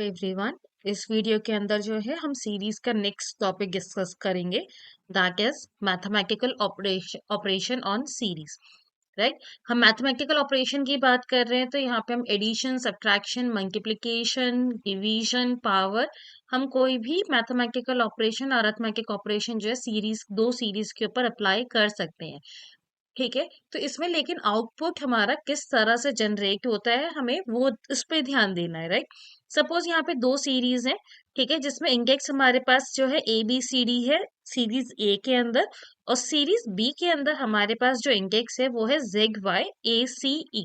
Everyone. इस video के अंदर जो है हम सीरीज का नेक्स्ट टॉपिक डिस्कस करेंगे, that is mathematical operation on series. Right. हम मैथमेटिकल ऑपरेशन की बात कर रहे हैं तो यहाँ पे हम addition, subtraction, multiplication, division, power, हम कोई भी मैथमेटिकल ऑपरेशन, अरिथमेटिक ऑपरेशन जो है सीरीज, दो सीरीज के ऊपर अप्लाई कर सकते हैं। ठीक है। तो इसमें लेकिन आउटपुट हमारा किस तरह से जनरेट होता है, हमें वो उस पे ध्यान देना है। राइट। सपोज यहाँ पे दो सीरीज है, ठीक है, जिसमें इंडेक्स हमारे पास जो है ए बी सी डी है सीरीज ए के अंदर, और सीरीज बी के अंदर हमारे पास जो इंडेक्स है वो है जेड वाई ए सी ई।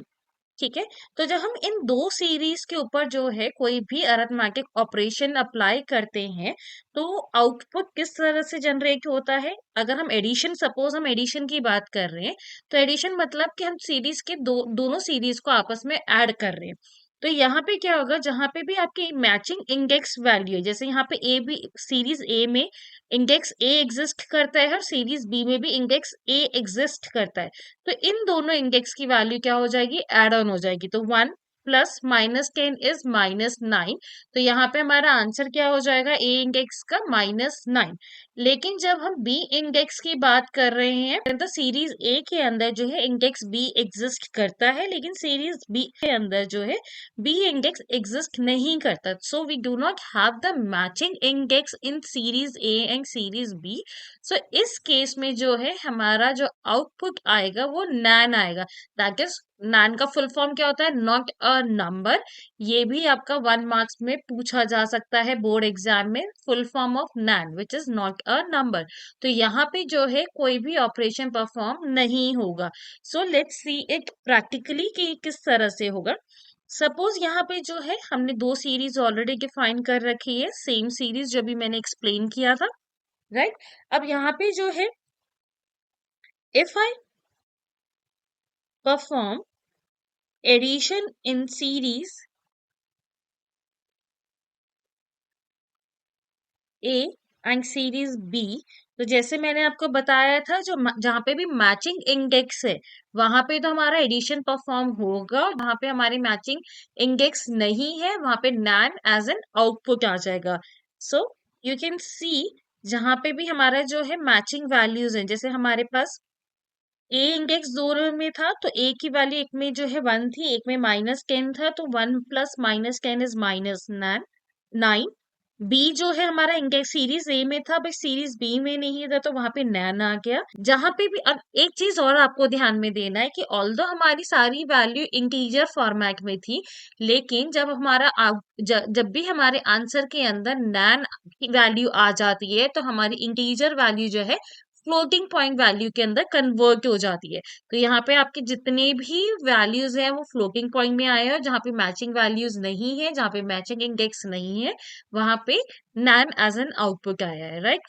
ठीक है। तो जब हम इन दो सीरीज के ऊपर जो है कोई भी अरिथमेटिक ऑपरेशन अप्लाई करते हैं तो आउटपुट किस तरह से जनरेट होता है। अगर हम एडिशन, सपोज हम एडिशन की बात कर रहे हैं, तो एडिशन मतलब कि हम सीरीज के दोनों सीरीज को आपस में ऐड कर रहे हैं। तो यहाँ पे क्या होगा, जहां पे भी आपकी मैचिंग इंडेक्स वैल्यू है, जैसे यहाँ पे ए बी, सीरीज ए में इंडेक्स ए एग्जिस्ट करता है और सीरीज बी में भी इंडेक्स ए एग्जिस्ट करता है, तो इन दोनों इंडेक्स की वैल्यू क्या हो जाएगी, एड ऑन हो जाएगी। तो 1 + -10 इज -9। तो यहाँ पे हमारा आंसर क्या हो जाएगा, ए इंडेक्स का -9। लेकिन जब हम बी इंडेक्स की बात कर रहे हैं तो सीरीज ए के अंदर जो है इंडेक्स बी एग्जिस्ट करता है, लेकिन सीरीज बी के अंदर जो है बी इंडेक्स एग्जिस्ट नहीं करता। So we do not have the matching index in series A and series B. So इस केस में जो है हमारा जो आउटपुट आएगा वो नैन आएगा। दैट इज, नैन का फुल फॉर्म क्या होता है, नॉट अ नंबर। ये भी आपका 1 मार्क्स में पूछा जा सकता है बोर्ड एग्जाम में, full form of NaN which is not a number. तो यहाँ पे जो है कोई भी ऑपरेशन परफॉर्म नहीं होगा। So let's see it practically कि किस तरह से होगा। सपोज यहाँ पे जो है हमने दो सीरीज ऑलरेडी डिफाइन कर रखी है, सेम सीरीज जो भी मैंने एक्सप्लेन किया था। राइट। अब यहाँ पे जो है, if I perform addition in series A and series B, तो जैसे मैंने आपको बताया था, जो जहां पे भी मैचिंग इंडेक्स है वहां पे तो हमारा एडिशन परफॉर्म होगा, और जहां पे हमारी मैचिंग इंडेक्स नहीं है वहां पे नैन एज एन आउटपुट आ जाएगा। सो यू कैन सी, जहां पे भी हमारा जो है मैचिंग वैल्यूज है, जैसे हमारे पास ए इंडेक्स दोनों में था, तो ए की वैल्यू एक में जो है 1 थी, एक में -10 था, तो 1 + -10 इज -9। बी जो है हमारा इंडेक्स सीरीज ए में था, बट सीरीज बी में नहीं था, तो वहां पे नैन आ गया। जहां पे भी, अब एक चीज और आपको ध्यान में देना है कि ऑल्दो हमारी सारी वैल्यू इंटीजर फॉर्मेट में थी, लेकिन जब हमारा जब भी हमारे आंसर के अंदर नैन की वैल्यू आ जाती है तो हमारी इंटीजर वैल्यू जो है फ्लोटिंग पॉइंट वैल्यू के अंदर कन्वर्ट हो जाती है। तो यहाँ पे आपके जितने भी वैल्यूज हैं वो फ्लोटिंग पॉइंट में आए हैं, जहाँ पे मैचिंग वैल्यूज नहीं है, जहाँ पे मैचिंग इंडेक्स नहीं है, वहां पे नैन एज एन आउटपुट आया है। Right.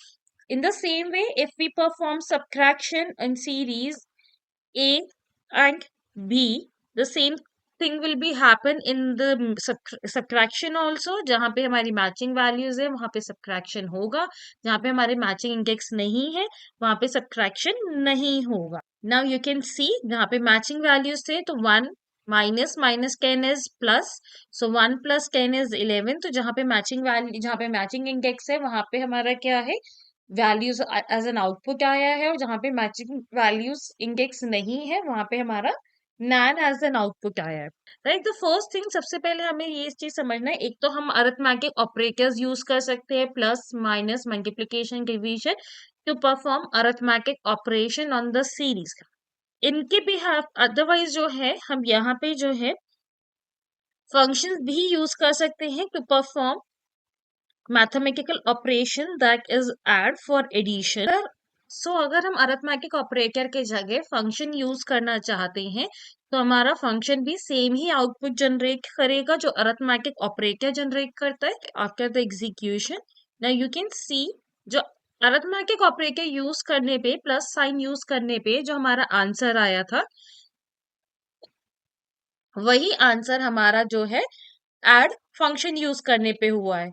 In the same way, if we perform subtraction in series A and B, the same thing will be happen in the subtraction also। जहाँ पे हमारी मैचिंग वैल्यूज है वहां पे सब्ट्रैक्शन होगा, जहाँ पे हमारे मैचिंग इंडेक्स नहीं है वहां पे सब्ट्रैक्शन नहीं होगा। नाउ यू कैन सी, जहाँ पे मैचिंग वैल्यूज थे तो 1 -10 इज प्लस, सो 1 + 10 इज 11। तो जहाँ पे मैचिंग वैल्यू, जहाँ पे मैचिंग इंडेक्स है वहां पे हमारा क्या है, वैल्यूज एज एन आउटपुट आया है, और जहाँ पे मैचिंग वैल्यूज इंडेक्स नहीं है वहां पे हमारा नैन एज एन आउटपुट आया है। राइट। द फर्स्ट थिंग, सबसे पहले हमें ये चीज समझना है, एक तो हम अरिथमेटिक ऑपरेटर्स यूज कर सकते हैं, plus minus, multiplication, division, to perform arithmetic operation on the series. इनके बिहाफ अदरवाइज जो है हम यहाँ पे जो है फंक्शंस भी यूज कर सकते हैं to perform mathematical operation that is add for addition. So अगर हम अरिथमेटिक ऑपरेटर के जगह फंक्शन यूज करना चाहते हैं तो हमारा फंक्शन भी सेम ही आउटपुट जनरेट करेगा जो अरिथमेटिक ऑपरेटर जनरेट करता है after the execution. Now you can सी, जो अरिथमेटिक ऑपरेटर यूज करने पे, प्लस साइन यूज करने पे जो हमारा आंसर आया था, वही आंसर हमारा जो है ऐड फंक्शन यूज करने पे हुआ है।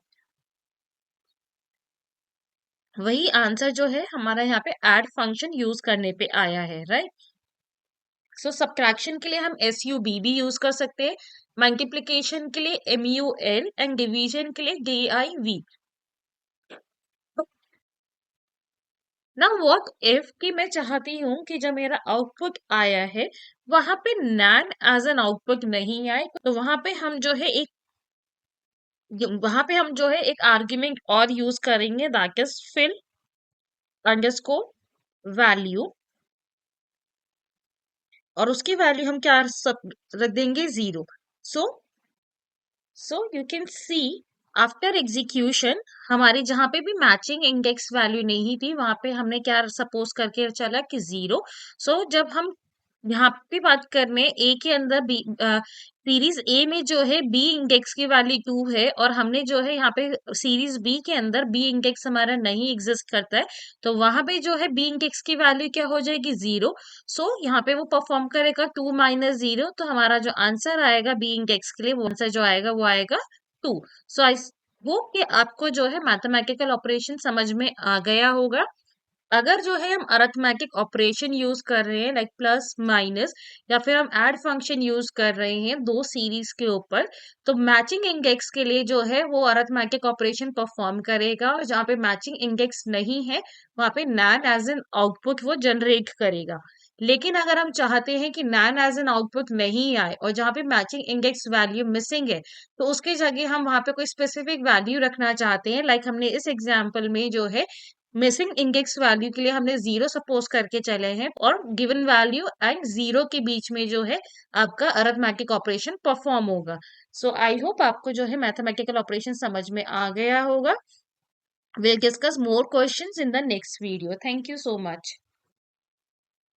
वही आंसर जो है हमारा यहाँ पे ऐड फंक्शन यूज करने पे आया है। राइट। सो सब्ट्रैक्शन के लिए हम SUB भी यूज कर सकते हैं, मल्टीप्लीकेशन के लिए MUL एंड डिवीजन के लिए DIV। ना व्हाट इफ कि मैं चाहती हूँ कि जब मेरा आउटपुट आया है वहां पे नैन एज एन आउटपुट नहीं आए, तो वहां पे हम जो है एक आर्ग्यूमेंट और यूज करेंगे, that is fill underscore value, और उसकी वैल्यू हम क्या सब रख देंगे, 0। So you can see after execution हमारी जहां पे भी मैचिंग इंडेक्स वैल्यू नहीं थी वहां पे हमने क्या सपोज करके चला कि 0। जब हम यहाँ पे बात कर रहे हैं ए के अंदर बी, सीरीज ए में जो है बी इंडेक्स की वैल्यू 2 है, और हमने जो है यहाँ पे सीरीज बी के अंदर बी इंडेक्स हमारा नहीं एग्जिस्ट करता है, तो वहां पे जो है बी इंडेक्स की वैल्यू क्या हो जाएगी, 0। यहाँ पे वो परफॉर्म करेगा 2 - 0, तो हमारा जो आंसर आएगा बी इंडेक्स के लिए, वो आंसर जो आएगा वो आएगा 2। सो आई होप कि आपको जो है मैथमेटिकल ऑपरेशन समझ में आ गया होगा। अगर जो है हम अरिथमेटिक ऑपरेशन यूज कर रहे हैं लाइक प्लस माइनस, या फिर हम ऐड फंक्शन यूज कर रहे हैं दो सीरीज के ऊपर, तो मैचिंग इंडेक्स के लिए जो है वो अरिथमेटिक ऑपरेशन परफॉर्म करेगा, और जहाँ पे मैचिंग इंडेक्स नहीं है वहां पे नैन एज एन आउटपुट वो जनरेट करेगा। लेकिन अगर हम चाहते हैं कि नैन एज एन आउटपुट नहीं आए और जहाँ पे मैचिंग इंडेक्स वैल्यू मिसिंग है, तो उसके जगह हम वहां पे कोई स्पेसिफिक वैल्यू रखना चाहते हैं, लाइक हमने इस एग्जाम्पल में जो है मिसिंग इंडेक्स वैल्यू के लिए हमने 0 सपोज करके चले हैं, और गिवन वैल्यू एंड 0 के बीच में जो है आपका अरिथमेटिक ऑपरेशन परफॉर्म होगा। आई होप आपको जो है मैथमेटिकल ऑपरेशन समझ में आ गया होगा। Will discuss more questions in the next video. Thank you so much.